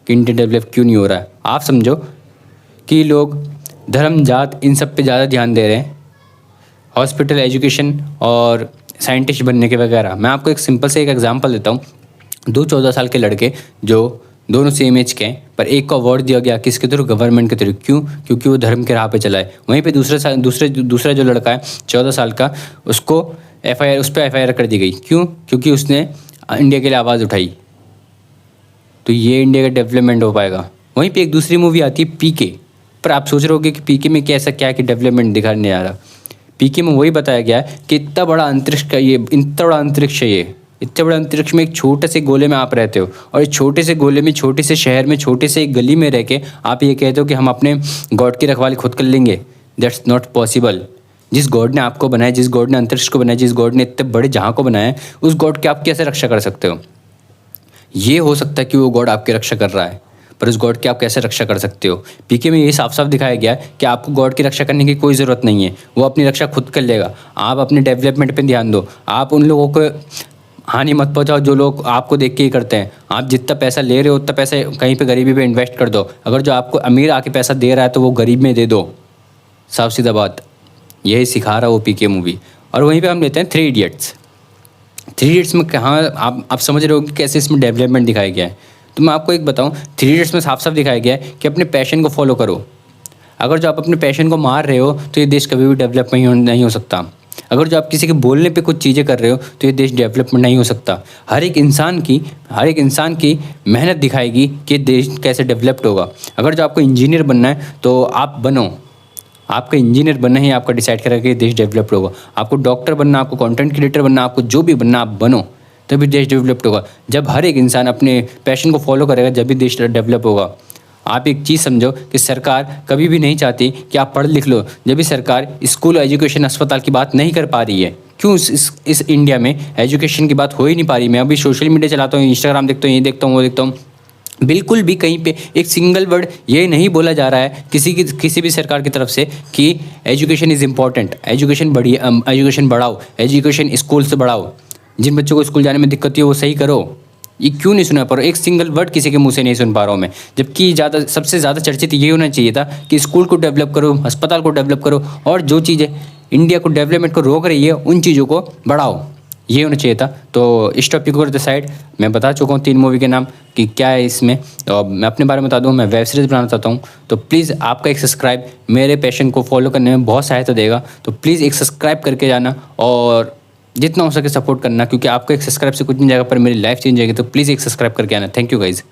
कि India develop क्यों नहीं हो रहा है। आप समझो कि लोग धर्म, जात, इन सब पे ज़्यादा ध्यान दे रहे हैं, हॉस्पिटल, एजुकेशन और साइंटिस्ट बनने के वगैरह। मैं आपको एक सिंपल से एक एग्जांपल देता हूँ। 14 साल के लड़के जो दोनों सेम एज के हैं, पर एक को अवार्ड दिया गया किसके थ्रू? गवर्नमेंट के थ्रू। क्यों? क्योंकि वो धर्म के राह पे चला है। वहीं पे दूसरा जो लड़का है 14 साल का, उसको उस पर FIR कर दी गई। क्यों? क्योंकि उसने इंडिया के लिए आवाज़ उठाई। तो ये इंडिया का डेवलपमेंट हो पाएगा। वहीं पे एक दूसरी मूवी आती है PK, पर आप सोच रहे होगे कि PK में कैसा क्या कि डेवलपमेंट दिखाने आ रहा। PK में वही बताया गया है कि इतना बड़ा अंतरिक्ष है ये, इतने बड़े अंतरिक्ष में एक छोटे से गोले में आप रहते हो, और इस छोटे से गोले में, छोटे से शहर में, छोटे से एक गली में रह के आप ये कहते हो कि हम अपने गॉड की रखवाली खुद कर लेंगे। That's not possible. जिस गॉड ने आपको बनाया, जिस गॉड ने अंतरिक्ष को बनाया, जिस गॉड ने इतने बड़े जहाँ को बनाया है, उस गॉड की आप कैसे रक्षा कर सकते हो? ये हो सकता है कि वो गॉड आपकी रक्षा कर रहा है, पर उस गॉड की आप कैसे रक्षा कर सकते हो? PK में ये साफ साफ दिखाया गया है कि आपको गॉड की रक्षा करने की कोई ज़रूरत नहीं है, वो अपनी रक्षा खुद कर लेगा। आप अपने डेवलपमेंट पे ध्यान दो, आप उन लोगों को हानि मत पहुंचाओ जो लोग आपको देख के ही करते हैं। आप जितना पैसा ले रहे हो उतना पैसा कहीं पे गरीबी पे इन्वेस्ट कर दो। अगर जो आपको अमीर आके पैसा दे रहा है तो वो गरीब में दे दो। साफ सीधा बात, यही सिखा रहा वो PK मूवी। और वहीं पे हम लेते हैं 3 इडियट्स। 3 इडियट्स में कहाँ आप समझ रहे हो कि कैसे इसमें डेवलपमेंट दिखाया गया है। तो मैं आपको एक बताऊँ, 3 इडियट्स में साफ साफ दिखाया गया है कि अपने पैशन को फॉलो करो। अगर जो आप अपने पैशन को मार रहे हो तो ये देश कभी भी डेवलप नहीं हो सकता। अगर जो आप किसी के बोलने पे कुछ चीज़ें कर रहे हो तो ये देश डेवलपमेंट नहीं हो सकता। हर एक इंसान की मेहनत दिखाएगी कि देश कैसे डेवलप्ड होगा। अगर जो आपको इंजीनियर बनना है तो आप बनो, आपका इंजीनियर बनना ही आपका डिसाइड करेगा कि देश डेवलप्ड होगा। आपको डॉक्टर बनना, आपको कंटेंट क्रिएटर बनना, आपको जो भी बनना आप बनो, तभी देश डेवलप्ड होगा। जब हर एक इंसान अपने पैशन को फॉलो करेगा जब भी देश डेवलप होगा। आप एक चीज़ समझो कि सरकार कभी भी नहीं चाहती कि आप पढ़ लिख लो। जब भी सरकार स्कूल, एजुकेशन, अस्पताल की बात नहीं कर पा रही है, क्यों इस इंडिया में एजुकेशन की बात हो ही नहीं पा रही। मैं अभी सोशल मीडिया चलाता हूँ, इंस्टाग्राम देखता हूँ, ये देखता हूँ, वो देखता हूँ, बिल्कुल भी कहीं पे एक सिंगल वर्ड ये नहीं बोला जा रहा है किसी भी सरकार की तरफ से कि एजुकेशन इज़ इम्पॉर्टेंट, एजुकेशन बढ़ाओ, एजुकेशन स्कूल से बढ़ाओ, जिन बच्चों को स्कूल जाने में दिक्कत है वो सही करो। ये क्यों नहीं सुना पा रहा हूँ? एक सिंगल वर्ड किसी के मुंह से नहीं सुन पा रहा हूँ मैं। जबकि सबसे ज़्यादा चर्चित ये होना चाहिए था कि स्कूल को डेवलप करो, अस्पताल को डेवलप करो, और जो चीज़ें इंडिया को डेवलपमेंट को रोक रही है उन चीज़ों को बढ़ाओ, ये होना चाहिए था। तो इस टॉपिक को करते साइड, मैं बता चुका हूँ 3 मूवी के नाम कि क्या है इसमें। तो मैं अपने बारे में बता दूँ, मैं वेब सीरीज़ बनाना चाहता हूँ। तो प्लीज़ आपका एक सब्सक्राइब मेरे पैशन को फॉलो करने में बहुत सहायता देगा। तो प्लीज़ एक सब्सक्राइब करके जाना और जितना हो सके सपोर्ट करना, क्योंकि आपका एक सब्सक्राइब से कुछ नहीं जाएगा पर मेरी लाइफ चेंज जाएगी। तो प्लीज़ एक सब्सक्राइब करके आना। Thank you guys.